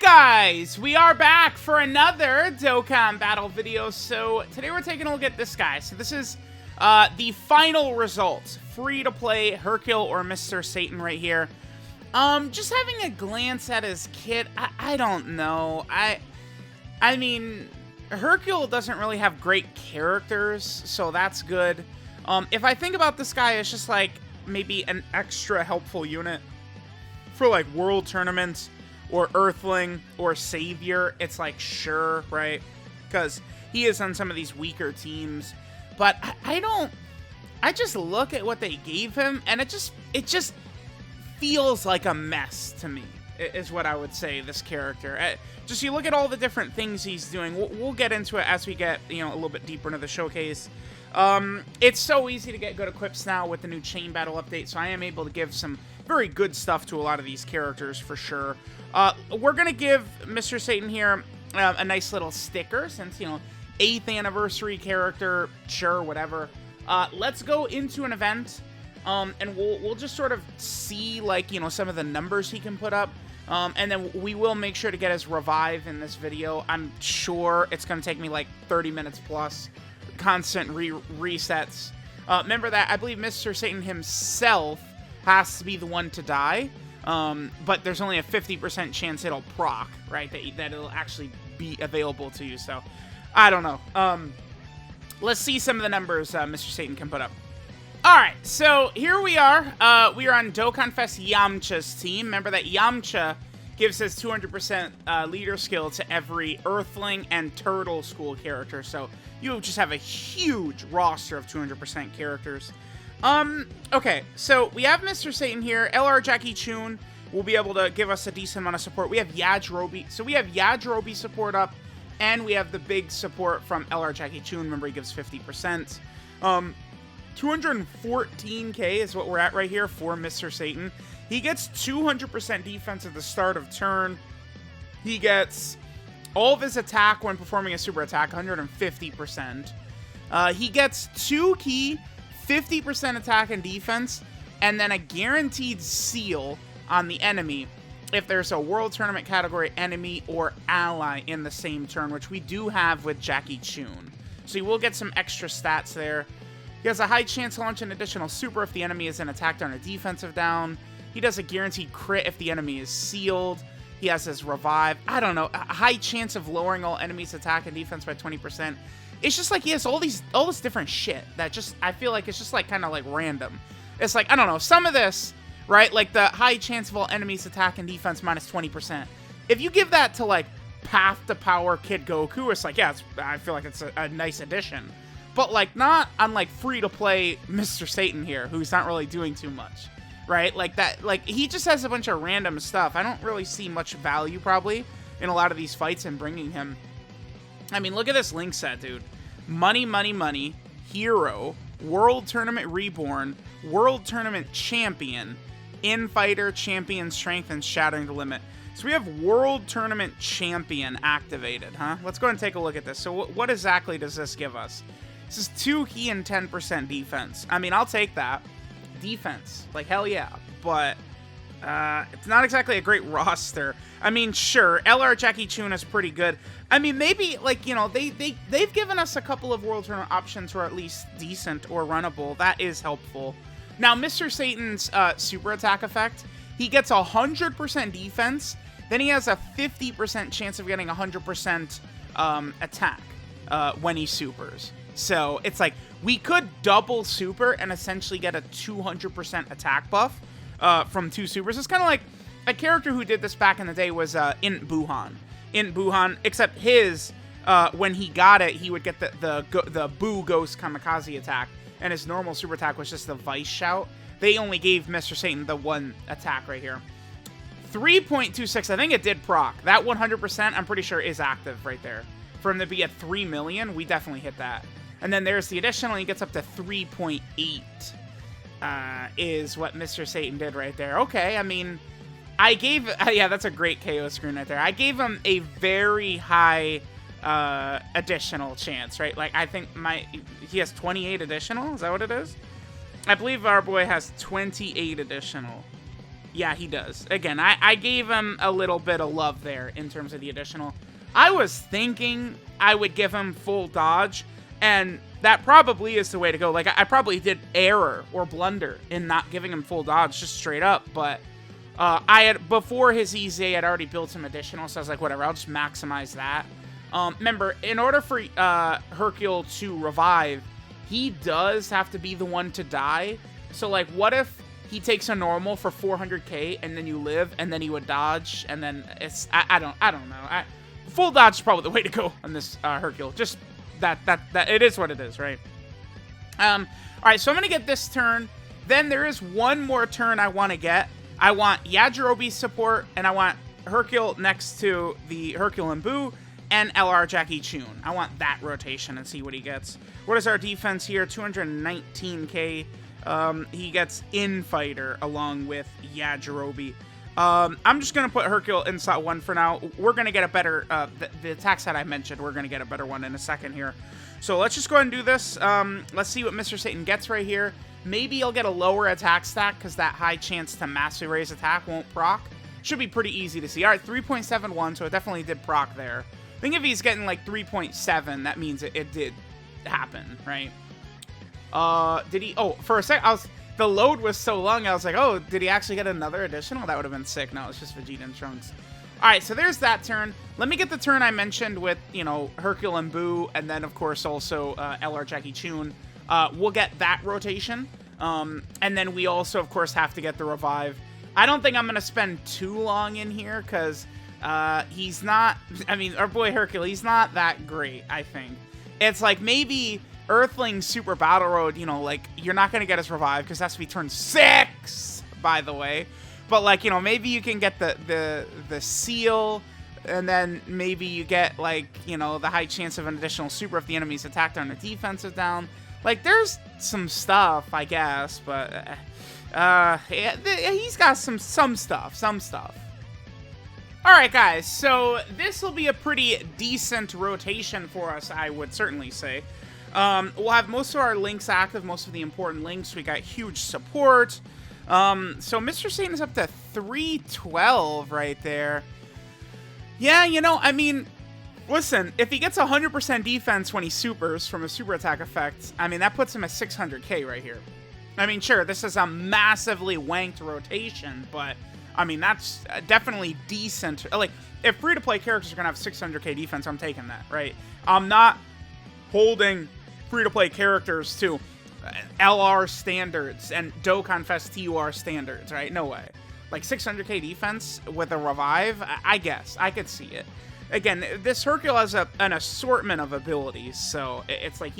Guys, we are back for another Dokkan battle video. So today we're taking a look at this guy. So this is the final results. Free to play Hercule or Mr. Satan right here. Just having a glance at his kit, I don't know. I mean, Hercule doesn't really have great characters, so that's good. If I think about this guy, it's just like maybe an extra helpful unit for like world tournaments or Earthling or Savior. It's like, sure, right? Because he is on some of these weaker teams. But I just look at what they gave him, and it just feels like a mess to me, is what I would say, this character. Just you look at all the different things he's doing. We'll get into it as we get, a little bit deeper into the showcase. It's so easy to get good equips now with the new chain battle update, so I am able to give some very good stuff to a lot of these characters for sure. We're gonna give Mr. Satan here a nice little sticker since, 8th anniversary character, sure, whatever. Let's go into an event, and we'll just sort of see, like, some of the numbers he can put up. And then we will make sure to get his revive in this video. I'm sure it's gonna take me like 30 minutes plus, constant resets. Remember that I believe Mr. Satan himself has to be the one to die, but there's only a 50% chance it'll proc, right? That it'll actually be available to you. So I don't know. Let's see some of the numbers Mr. Satan can put up. All right, so here we are. We are on Dokkan Fest Yamcha's team. Remember that Yamcha gives his 200% leader skill to every Earthling and Turtle School character. So you just have a huge roster of 200% characters. Okay, so we have Mr. Satan here. LR Jackie Chun will be able to give us a decent amount of support. We have Yajirobe. So we have Yajirobe support up, and we have the big support from LR Jackie Chun. Remember, he gives 50%. 214k is what we're at right here for Mr. Satan. He gets 200% defense at the start of turn. He gets all of his attack when performing a super attack, 150%. He gets 2 key, 50% attack and defense, and then a guaranteed seal on the enemy if there's a world tournament category enemy or ally in the same turn, which we do have with Jackie Chun. So you will get some extra stats there. He has a high chance to launch an additional super if the enemy is an attack down or defensive down. He does a guaranteed crit if the enemy is sealed. He has his revive. I don't know, a high chance of lowering all enemies' attack and defense by 20%. It's just like he has all this different shit that just, I feel like it's just like kind of like random. It's like, I don't know, some of this, right? Like the high chance of all enemies' attack and defense minus 20%. If you give that to like Path to Power Kid Goku, it's like, yeah, I feel like it's a nice addition. But like not on like free to play Mr. Satan here, who's not really doing too much, right? Like that, like he just has a bunch of random stuff. I don't really see much value probably in a lot of these fights and bringing him. I mean, look at this link set, dude. Money, money, money, hero, world tournament reborn, world tournament champion, infighter, champion strength, and shattering the limit. So we have world tournament champion activated, huh? Let's go ahead and take a look at this. So what exactly does this give us? This is 2 key and 10% defense. I mean, I'll take that. Defense, like hell yeah. But it's not exactly a great roster. I mean, sure, LR Jackie Chun is pretty good. I mean, maybe, like, they've given us a couple of world tournament options who are at least decent or runnable. That is helpful. Now, Mr. Satan's super attack effect, he gets 100% defense, then he has a 50% chance of getting 100% attack when he supers. So it's like we could double super and essentially get a 200% attack buff from 2 supers. It's kind of like a character who did this back in the day was Int Buhan. Int Buhan, except his when he got it, he would get the Boo Ghost Kamikaze attack, and his normal super attack was just the Vice Shout. They only gave Mr. Satan the one attack right here. 3.26, I think it did proc. That 100%, I'm pretty sure, is active right there. For him to be at 3 million, we definitely hit that. And then there's the additional, he gets up to 3.8, is what Mr. Satan did right there. Okay, I mean, I gave, yeah, that's a great KO screen right there. I gave him a very high additional chance, right? Like, I think he has 28 additional, is that what it is? I believe our boy has 28 additional. Yeah, he does. Again, I gave him a little bit of love there in terms of the additional. I was thinking I would give him full dodge, and that probably is the way to go. Like, I probably did error or blunder in not giving him full dodge, just straight up, but I had, before his EZA, I'd already built some additional, so I was like, whatever, I'll just maximize that. Remember, in order for Hercule to revive, he does have to be the one to die. So, like, what if he takes a normal for 400k and then you live and then he would dodge and then it's I don't know. Full dodge is probably the way to go on this Hercule. Just that it is what it is, right? All right, so I'm gonna get this turn. Then there is one more turn I want to get. I want Yajirobe's support, and I want Hercule next to the Hercule and Boo and LR Jackie Chun. I want that rotation and see what he gets. What is our defense here? 219k. He gets Infighter along with Yajirobe. I'm just going to put Hercule in slot 1 for now. We're going to get a better, the attacks that I mentioned, we're going to get a better one in a second here. So let's just go ahead and do this. Let's see what Mr. Satan gets right here. Maybe he'll get a lower attack stack because that high chance to massively raise attack won't proc. Should be pretty easy to see. All right, 3.71, so it definitely did proc there. I think if he's getting like 3.7, that means it did happen, right? Did he? Oh, for a sec, the load was so long, I was like, oh, did he actually get another additional? That would have been sick. No, it's just Vegeta and Trunks. All right, so there's that turn. Let me get the turn I mentioned with, you know, Hercule and Boo, and then, of course, also LR Jackie Chun. We'll get that rotation. And then we also, of course, have to get the revive. I don't think I'm going to spend too long in here, because he's not, I mean, our boy Hercule, he's not that great, I think. It's like maybe Earthling Super Battle Road, you know, like, you're not going to get his revive, because that's to be turn 6, by the way. But, like, you know, maybe you can get the seal, and then maybe you get, like, you know, the high chance of an additional super if the enemy's attacked on the defensive down. Like, there's some stuff, I guess, but yeah, he's got some stuff. All right, guys, so this will be a pretty decent rotation for us, I would certainly say. We'll have most of our links active, most of the important links. We got huge support. So Mr. Satan is up to 312 right there. Yeah, you know, I mean, listen, if he gets 100% defense when he supers from a super attack effect, I mean, that puts him at 600k right here. I mean, sure, this is a massively wanked rotation, but, I mean, that's definitely decent. Like, if free-to-play characters are going to have 600k defense, I'm taking that, right? I'm not holding free-to-play characters to LR standards and Dokkan Fest TUR standards, right? No way. Like, 600k defense with a revive, I guess. I could see it. Again, this Hercule has an assortment of abilities, so it's like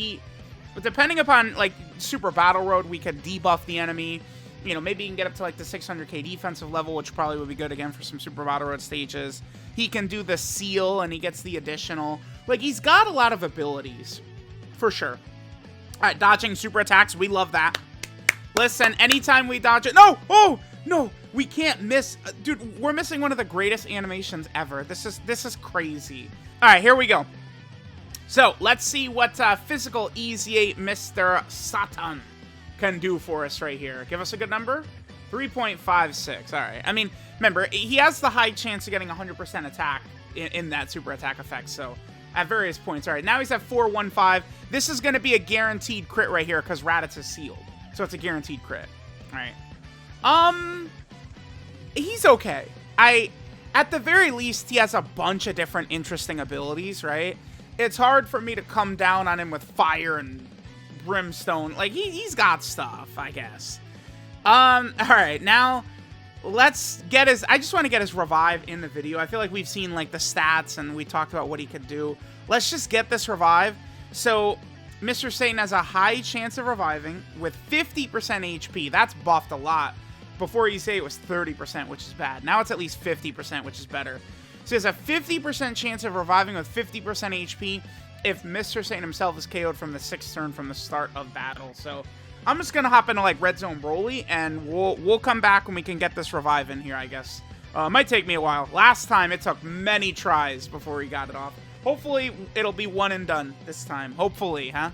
depending upon, like, Super Battle Road, we could debuff the enemy. You know, maybe he can get up to, like, the 600k defensive level, which probably would be good, again, for some Super Battle Road stages. He can do the seal, and he gets the additional. Like, he's got a lot of abilities, for sure. All right, dodging super attacks, we love that. Listen, anytime we dodge it... No! Oh! No! We can't miss... Dude, we're missing one of the greatest animations ever. This is crazy. All right, here we go. So, let's see what physical EZA Mr. Satan can do for us right here. Give us a good number. 3.56. All right. I mean, remember, he has the high chance of getting 100% attack in that super attack effect, so at various points. All right, now he's at 415. This is going to be a guaranteed crit right here because Raditz is sealed, so it's a guaranteed crit. All right. He's okay. At the very least, he has a bunch of different interesting abilities, right? It's hard for me to come down on him with fire and brimstone. Like, he's got stuff, I guess. All right, now let's get his... I just want to get his revive in the video. I feel like we've seen, like, the stats and we talked about what he could do. Let's just get this revive. So, Mr. Satan has a high chance of reviving with 50% HP. That's buffed a lot. Before you say it was 30%, which is bad. Now it's at least 50%, which is better. So he has a 50% chance of reviving with 50% HP if Mr. Satan himself is KO'd from the 6th turn from the start of battle. So I'm just going to hop into, like, Red Zone Broly, and we'll come back when we can get this revive in here, I guess. It might take me a while. Last time, it took many tries before he got it off. Hopefully, it'll be one and done this time. Hopefully, huh?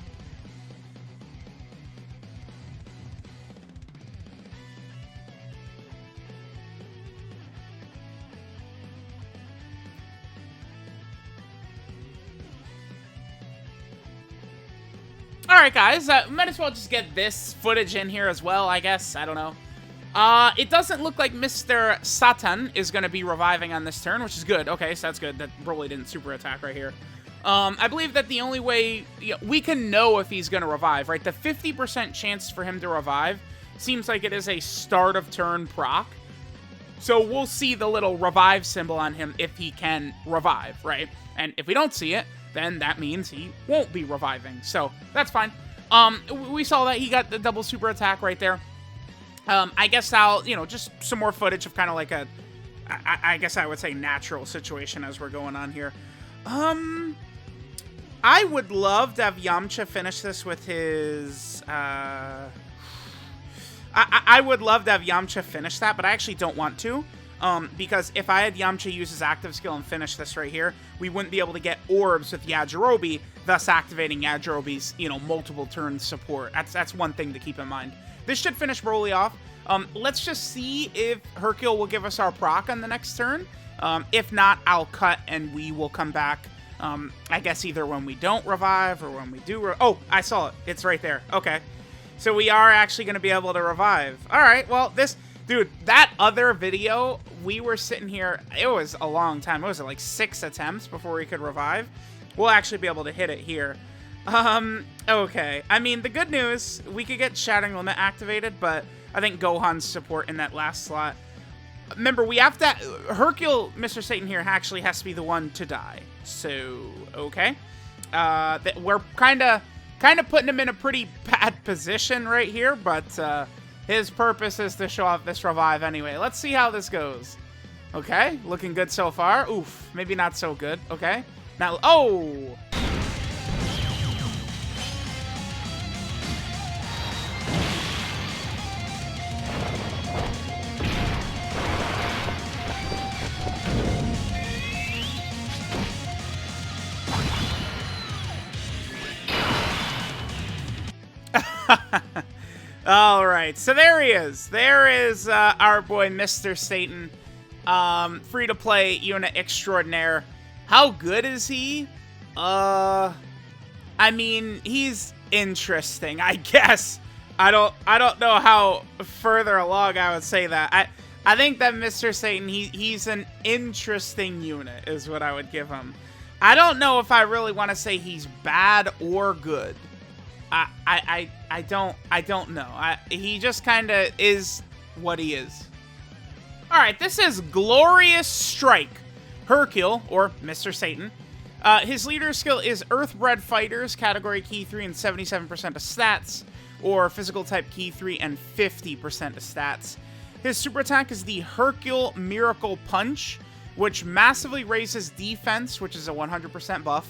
Alright, guys, might as well just get this footage in here as well, I guess. I don't know. It doesn't look like Mr. Satan is going to be reviving on this turn, which is good. Okay, so that's good. That Broly didn't super attack right here. I believe that the only way we can know if he's going to revive, right? The 50% chance for him to revive seems like it is a start of turn proc. So we'll see the little revive symbol on him if he can revive, right? And if we don't see it, then that means he won't be reviving. So that's fine. We saw that he got the double super attack right there. I guess I'll, just some more footage of kind of like a, I guess I would say natural situation as we're going on here. I would love to have Yamcha finish this with his, I would love to have Yamcha finish that, but I actually don't want to. Because if I had Yamcha use his active skill and finish this right here, we wouldn't be able to get orbs with Yajirobe, thus activating Yajirobe's, multiple turn support. That's one thing to keep in mind. This should finish Broly off. Let's just see if Hercule will give us our proc on the next turn. If not, I'll cut and we will come back. I guess either when we don't revive or when we do. Oh, I saw it. It's right there. Okay. So we are actually going to be able to revive. All right. Well, dude, that other video, we were sitting here. It was a long time. What was it, like 6 attempts before we could revive? We'll actually be able to hit it here. Okay. I mean, the good news, we could get Shattering Limit activated, but I think Gohan's support in that last slot. Remember, we have to... Hercule, Mr. Satan here, actually has to be the one to die. So, okay. We're kind of putting him in a pretty bad position right here, but his purpose is to show off this revive anyway. Let's see how this goes. Okay, looking good so far. Oof, maybe not so good. Okay. Now, oh! All right, so there he is. There is our boy, Mr. Satan. Free-to-play unit extraordinaire. How good is he? I mean, he's interesting, I guess. I don't know how further along I would say that. I think that Mr. Satan, he's an interesting unit, is what I would give him. I don't know if I really want to say he's bad or good. I don't know. He just kind of is what he is. All right, this is Glorious Strike. Hercule, or Mr. Satan. His leader skill is Earthbred Fighters, category key 3 and 77% of stats, or physical type key 3 and 50% of stats. His super attack is the Hercule Miracle Punch, which massively raises defense, which is a 100% buff,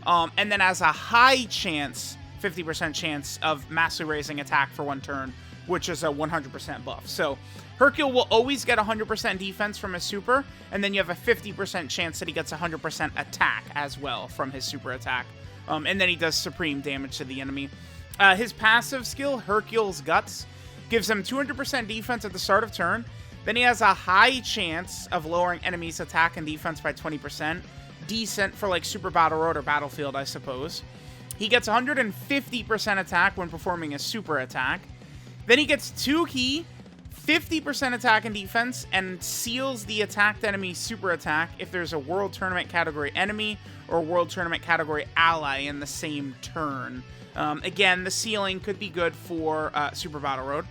and then has a high chance, 50% chance of massively raising attack for 1 turn, which is a 100% buff. So Hercule will always get 100% defense from his super, and then you have a 50% chance that he gets 100% attack as well from his super attack. And then he does supreme damage to the enemy. His passive skill, Hercule's Guts, gives him 200% defense at the start of turn. Then he has a high chance of lowering enemies' attack and defense by 20%. Decent for like Super Battle Road or Battlefield, I suppose. He gets 150% attack when performing a super attack. Then he gets 2 key, 50% attack and defense, and seals the attacked enemy's super attack if there's a World Tournament category enemy or World Tournament category ally in the same turn. Again, the sealing could be good for Super Battle Road.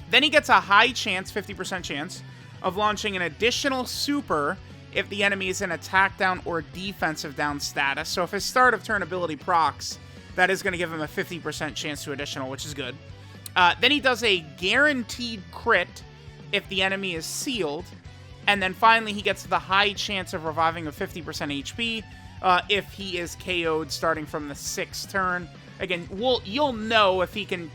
Then he gets a high chance, 50% chance, of launching an additional super if the enemy is in attack down or defensive down status. So if his start of turn ability procs, that is going to give him a 50% chance to additional, which is good. Then he does a guaranteed crit if the enemy is sealed. And then finally, he gets the high chance of reviving of 50% HP if he is KO'd starting from the 6th turn. Again, you'll know if he can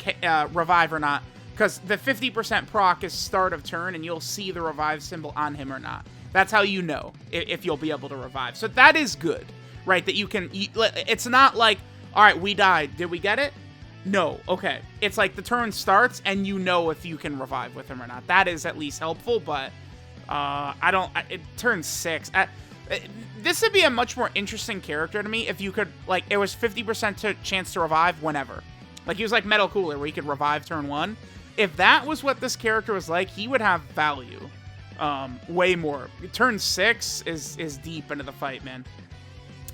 revive or not, because the 50% proc is start of turn, and you'll see the revive symbol on him or not. That's how you know if you'll be able to revive. So that is good, right? That you can... It's not like, all right, we died. Did we get it? No. Okay. It's like the turn starts, and you know if you can revive with him or not. That is at least helpful, but it turns 6. This would be a much more interesting character to me if you could, like, it was 50% chance to revive whenever. Like, he was like Metal Cooler, where he could revive turn 1. If that was what this character was like, he would have value. Way more. Turn 6 is deep into the fight, man.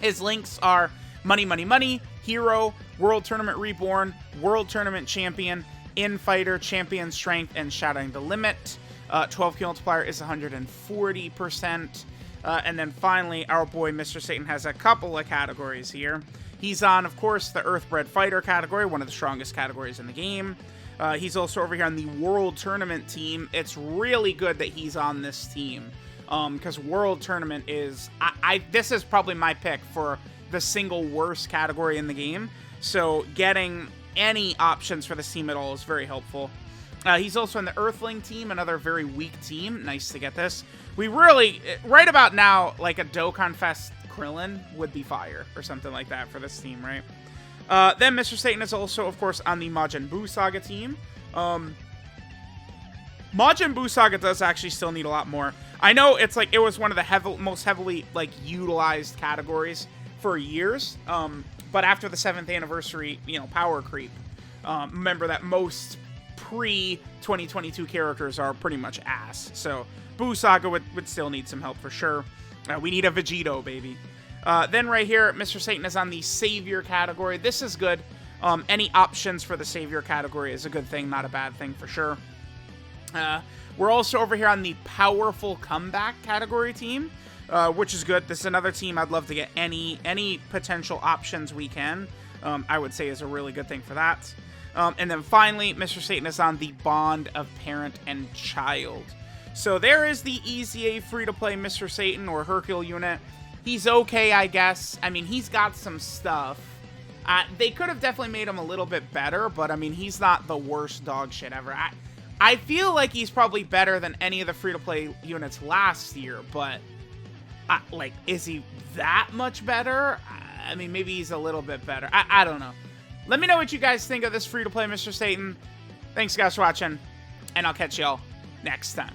His links are Money, Money, Money, Hero, World Tournament Reborn, World Tournament Champion, Infighter, Champion Strength, and Shattering the Limit. 12 kill multiplier is 140%. And then finally, our boy Mr. Satan has a couple of categories here. He's on, of course, the Earthbred Fighter category, one of the strongest categories in the game. He's also over here on the World Tournament team. It's really good that he's on this team, because World Tournament is... this is probably my pick for the single worst category in the game, so getting any options for this team at all is very helpful. He's also on the Earthling team, another very weak team. Nice to get this. We really, right about now, like a Dokkan Fest Krillin would be fire, or something like that for this team, right? Then Mr. Satan is also, of course, on the Majin Buu Saga team. Majin Buu Saga does actually still need a lot more. I know it's like, it was one of the most heavily, like, utilized categories for years. But after the 7th anniversary, you know, power creep, remember that most pre-2022 characters are pretty much ass. So Buu Saga would still need some help for sure. We need a Vegito, baby. Then right here, Mr. Satan is on the Savior category. This is good. Any options for the Savior category is a good thing, not a bad thing for sure. We're also over here on the Powerful Comeback category team, which is good. This is another team I'd love to get any potential options we can. I would say is a really good thing for that. And then finally, Mr. Satan is on the Bond of Parent and Child. So there is the EZA free-to-play Mr. Satan or Hercule unit. He's okay, I guess. I mean, he's got some stuff. They could have definitely made him a little bit better, but I mean, he's not the worst dog shit ever. I feel like he's probably better than any of the free-to-play units last year, but like, is he that much better? I mean, maybe he's a little bit better. I don't know. Let me know what you guys think of this free-to-play Mr. Satan. Thanks, guys, for watching, and I'll catch y'all next time.